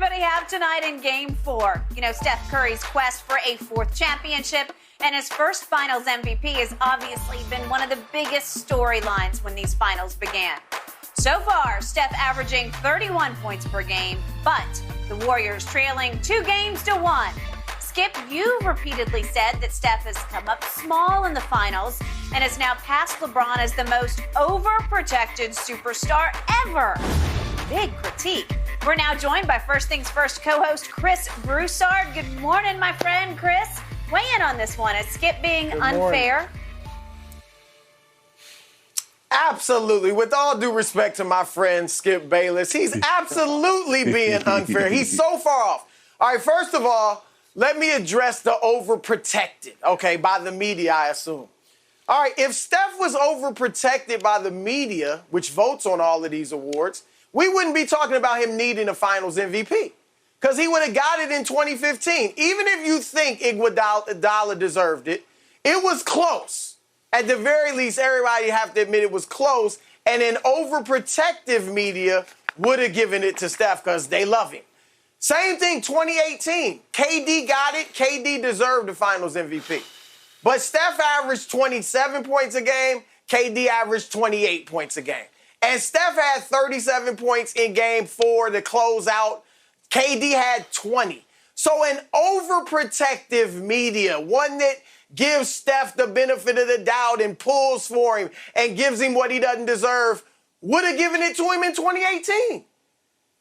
everybody have tonight in Game 4? You know, Steph Curry's quest for a fourth championship and his first finals MVP has obviously been one of the biggest storylines when these finals began. So far, Steph averaging 31 points per game, but the Warriors trailing 2-1. Skip, you've repeatedly said that Steph has come up small in the finals and has now passed LeBron as the most overprotected superstar ever. Big critique. We're now joined by First Things First co-host Chris Broussard. Good morning, my friend Chris. Weigh in on this one. Is Skip being unfair? Absolutely. With all due respect to my friend Skip Bayless, he's absolutely being unfair. He's so far off. All right, first of all, let me address the overprotected, okay, by the media, I assume. All right, if Steph was overprotected by the media, which votes on all of these awards, we wouldn't be talking about him needing a finals MVP because he would have got it in 2015. Even if you think Iguodala deserved it, it was close. At the very least, everybody have to admit it was close, and an overprotective media would have given it to Steph because they love him. Same thing, 2018. KD got it. KD deserved the finals MVP. But Steph averaged 27 points a game. KD averaged 28 points a game. And Steph had 37 points in game 4 to close out. KD had 20. So an overprotective media, one that gives Steph the benefit of the doubt and pulls for him and gives him what he doesn't deserve, would have given it to him in 2018.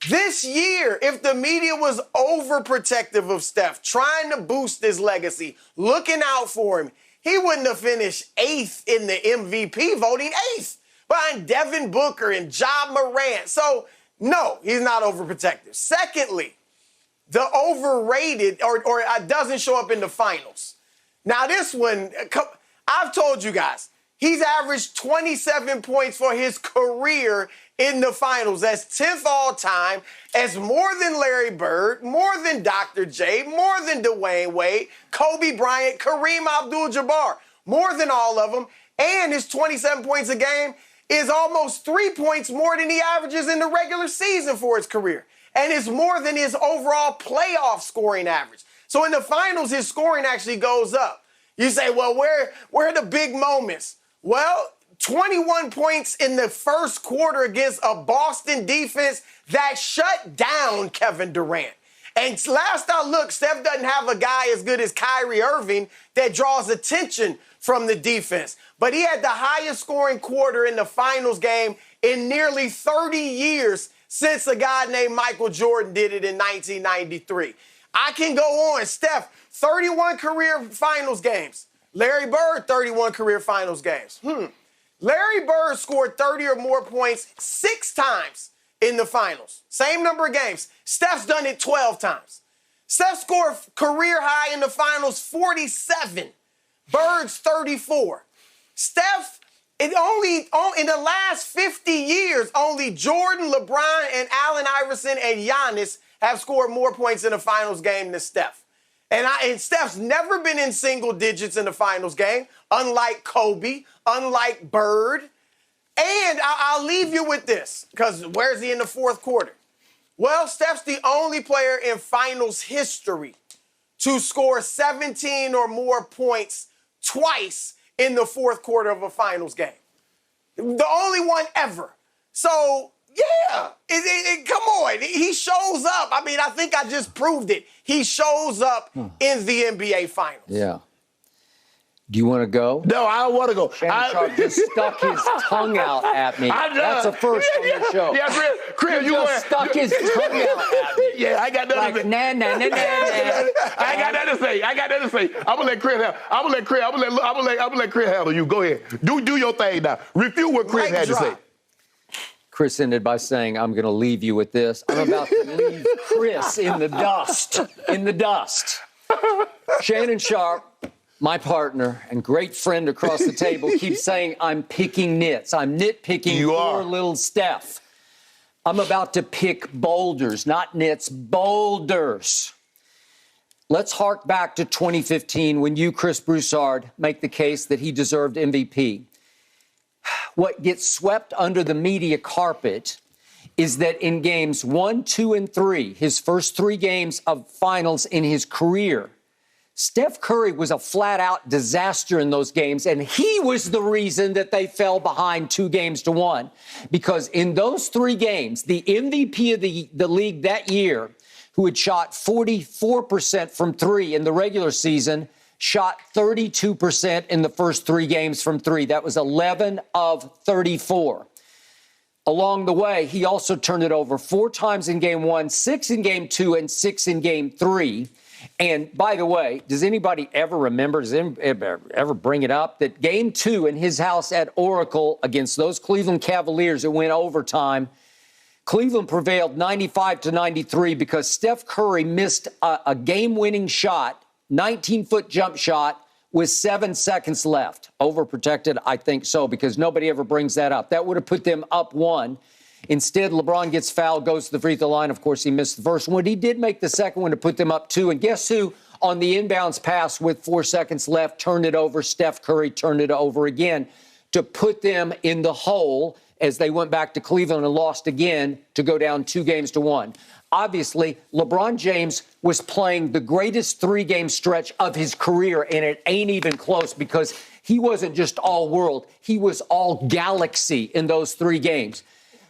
This year, if the media was overprotective of Steph, trying to boost his legacy, looking out for him, he wouldn't have finished 8th in the MVP voting, 8th, behind Devin Booker and Ja Morant. So, no, he's not overprotective. Secondly, the overrated or doesn't show up in the finals. Now, this one, I've told you guys, he's averaged 27 points for his career in the finals. That's 10th all time. As more than Larry Bird, more than Dr. J, more than Dwayne Wade, Kobe Bryant, Kareem Abdul-Jabbar, more than all of them. And his 27 points a game is almost 3 points more than he averages in the regular season for his career. And it's more than his overall playoff scoring average. So in the finals, his scoring actually goes up. You say, well, where are the big moments? Well, 21 points in the first quarter against a Boston defense that shut down Kevin Durant. And last I looked, Steph doesn't have a guy as good as Kyrie Irving that draws attention from the defense. But he had the highest scoring quarter in the finals game in nearly 30 years since a guy named Michael Jordan did it in 1993. I can go on. Steph, 31 career finals games. Larry Bird, 31 career finals games. Larry Bird scored 30 or more points 6 times in the finals. Same number of games. Steph's done it 12 times. Steph scored career high in the finals 47. Bird's 34. Steph, in the last 50 years, only Jordan, LeBron, and Allen Iverson and Giannis have scored more points in a finals game than Steph. And Steph's never been in single digits in the finals game, unlike Kobe, unlike Bird. And I'll leave you with this, because where's he in the fourth quarter? Well, Steph's the only player in finals history to score 17 or more points twice in the fourth quarter of a finals game. The only one ever. So, yeah, come on. He shows up. I mean, I think I just proved it. He shows up in the NBA Finals. Yeah. Do you want to go? No, I don't want to go. Shannon Sharp just stuck his tongue out at me. That's a first on the show. Yeah, Chris, you just stuck his tongue out at me. Yeah, I got nothing to say. I got nothing to say. I'm gonna let Chris handle you. Go ahead. Do your thing now. Refute what Chris had to say. Chris ended by saying, I'm going to leave you with this. I'm about to leave Chris in the dust. In the dust. Shannon Sharp, my partner and great friend across the table, keeps saying I'm picking nits. I'm nitpicking poor little Steph. I'm about to pick boulders, not nits, boulders. Let's hark back to 2015 when you, Chris Broussard, make the case that he deserved MVP. What gets swept under the media carpet is that in games 1, 2, and 3, his first 3 games of finals in his career, Steph Curry was a flat-out disaster in those games, and he was the reason that they fell behind 2-1. Because in those 3 games, the MVP of the league that year, who had shot 44% from 3 in the regular season, shot 32% in the first 3 games from 3. That was 11 of 34. Along the way, he also turned it over 4 times in Game 1, 6 in Game 2, and 6 in Game 3. And by the way, does anybody ever remember, does anybody ever bring it up, that Game 2 in his house at Oracle against those Cleveland Cavaliers that went overtime, Cleveland prevailed 95-93 because Steph Curry missed a game-winning shot, 19-foot jump shot, with 7 seconds left. Overprotected, I think so, because nobody ever brings that up. That would have put them up 1. Instead, LeBron gets fouled, goes to the free throw line. Of course, he missed the first one. He did make the second one to put them up 2. And guess who, on the inbounds pass with 4 seconds left, turned it over? Steph Curry turned it over again to put them in the hole as they went back to Cleveland and lost again to go down 2-1. Obviously, LeBron James was playing the greatest 3-game stretch of his career, and it ain't even close because he wasn't just all world. He was all galaxy in those 3 games.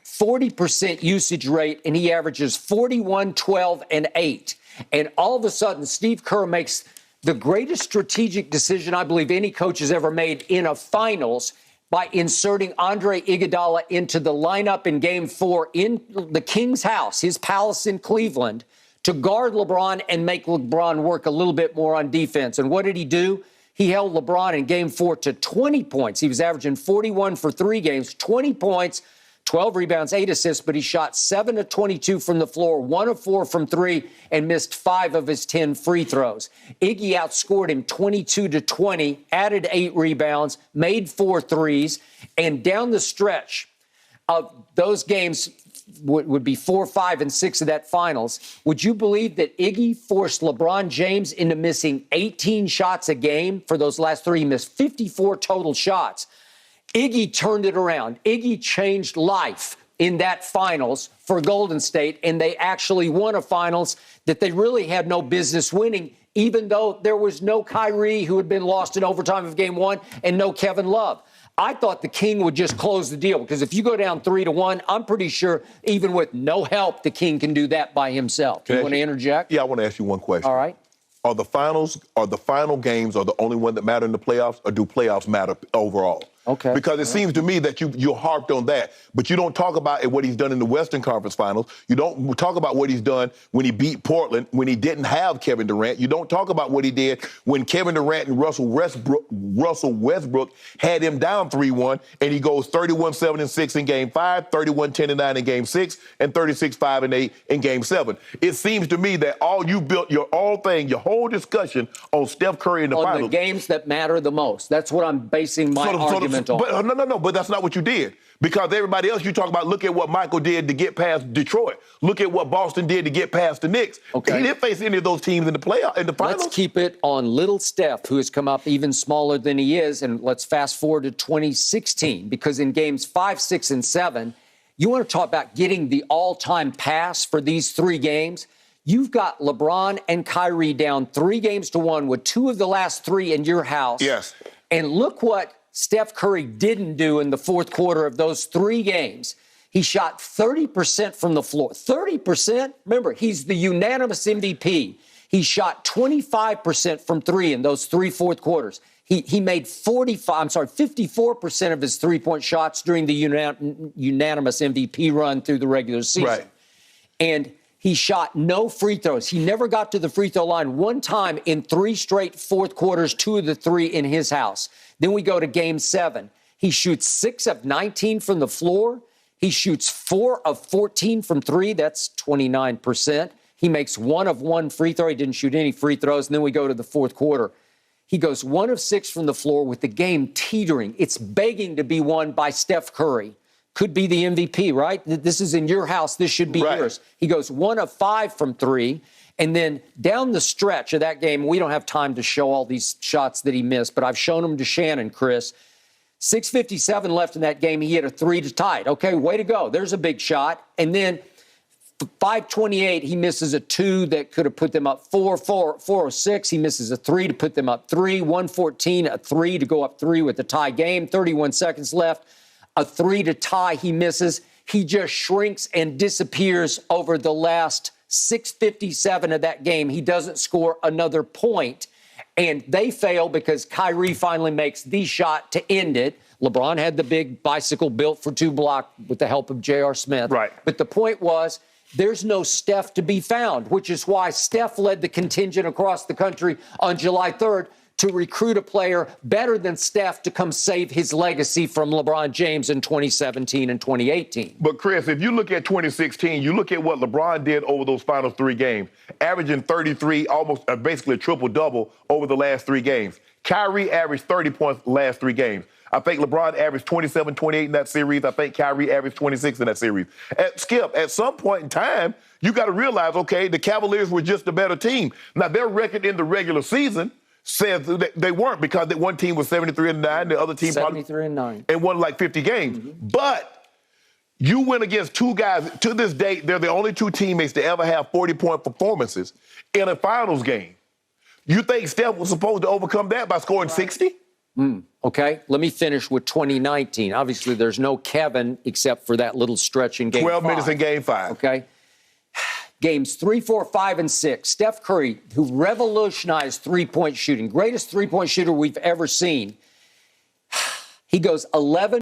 40% usage rate, and he averages 41, 12, and 8. And all of a sudden, Steve Kerr makes the greatest strategic decision I believe any coach has ever made in a finals by inserting Andre Iguodala into the lineup in Game 4 in the King's house, his palace in Cleveland, to guard LeBron and make LeBron work a little bit more on defense. And what did he do? He held LeBron in Game 4 to 20 points. He was averaging 41 for 3 games, 20 points, 12 rebounds, 8 assists, but he shot 7 of 22 from the floor, 1 of 4 from 3, and missed 5 of his 10 free throws. Iggy outscored him 22-20, added 8 rebounds, made 4 threes, and down the stretch of those games would be 4, 5, and 6 of that finals. Would you believe that Iggy forced LeBron James into missing 18 shots a game for those last 3? He missed 54 total shots. Iggy turned it around. Iggy changed life in that finals for Golden State, and they actually won a finals that they really had no business winning, even though there was no Kyrie, who had been lost in overtime of Game 1, and no Kevin Love. I thought the King would just close the deal, because if you go down 3-1, I'm pretty sure even with no help, the King can do that by himself. You want to interject? Yeah, I want to ask you one question. All right. Are the final games the only one that matter in the playoffs, or do playoffs matter overall? Okay. Because it seems to me that you harped on that, but you don't talk about what he's done in the Western Conference Finals. You don't talk about what he's done when he beat Portland, when he didn't have Kevin Durant. You don't talk about what he did when Kevin Durant and Russell Westbrook had him down 3-1, and he goes 31-7-6 in Game 5, 31-10-9 in Game 6, and 36-5-8 in Game 7. It seems to me that you built your whole discussion on Steph Curry in the finals. On the games that matter the most. That's what I'm basing my argument on. But no, that's not what you did. Because everybody else you talk about, look at what Michael did to get past Detroit. Look at what Boston did to get past the Knicks. Okay. He didn't face any of those teams in the finals. Let's keep it on little Steph, who has come up even smaller than he is, and let's fast forward to 2016, because in games 5, 6, and 7, you want to talk about getting the all-time pass for these 3 games. You've got LeBron and Kyrie down 3-1 with 2 of the last 3 in your house. Yes. And look what Steph Curry didn't do in the fourth quarter of those 3 games. He shot 30% from the floor. 30%? Remember, he's the unanimous MVP. He shot 25% from 3 in those 3 fourth quarters. He made 54% of his 3-point shots during the unanimous MVP run through the regular season. Right. And he shot no free throws. He never got to the free throw line one time in 3 straight fourth quarters, 2 of the 3 in his house. Then we go to Game 7. He shoots 6 of 19 from the floor. He shoots 4 of 14 from 3. That's 29%. He makes 1 of 1 free throw. He didn't shoot any free throws. And then we go to the fourth quarter. He goes 1 of 6 from the floor with the game teetering. It's begging to be won by Steph Curry. Could be the MVP, right? This is in your house. This should be yours. He goes 1 of 5 from 3. And then down the stretch of that game, we don't have time to show all these shots that he missed, but I've shown them to Shannon, Chris. 6:57 left in that game. He hit a 3 to tie it. Okay, way to go. There's a big shot. And then 5:28, he misses a 2 that could have put them up 4-6. He misses a 3 to put them up 3. 1:14, a 3 to go up 3 with the tie game. 31 seconds left. A 3 to tie, he misses. He just shrinks and disappears over the last 6:57 of that game. He doesn't score another point. And they fail because Kyrie finally makes the shot to end it. LeBron had the big bicycle built for 2 block with the help of J.R. Smith. Right. But the point was, there's no Steph to be found, which is why Steph led the contingent across the country on July 3rd to recruit a player better than Steph to come save his legacy from LeBron James in 2017 and 2018. But, Chris, if you look at 2016, you look at what LeBron did over those final 3 games, averaging 33, almost basically a triple-double over the last 3 games. Kyrie averaged 30 points the last 3 games. I think LeBron averaged 27, 28 in that series. I think Kyrie averaged 26 in that series. Skip, at some point in time, you got to realize, okay, the Cavaliers were just a better team. Now, their record in the regular season says that they weren't, because that one team was 73-9, the other team 73-9, and won like 50 games. Mm-hmm. But you went against 2 guys. To this day, they're the only 2 teammates to ever have 40-point performances in a finals game. You think Steph was supposed to overcome that by scoring 60? Okay, let me finish with 2019. Obviously, there's no Kevin except for that little stretch in Game 12 5. minutes in Game 5. Okay. Games 3, 4, 5, and 6. Steph Curry, who revolutionized three-point shooting, greatest three-point shooter we've ever seen. He goes 11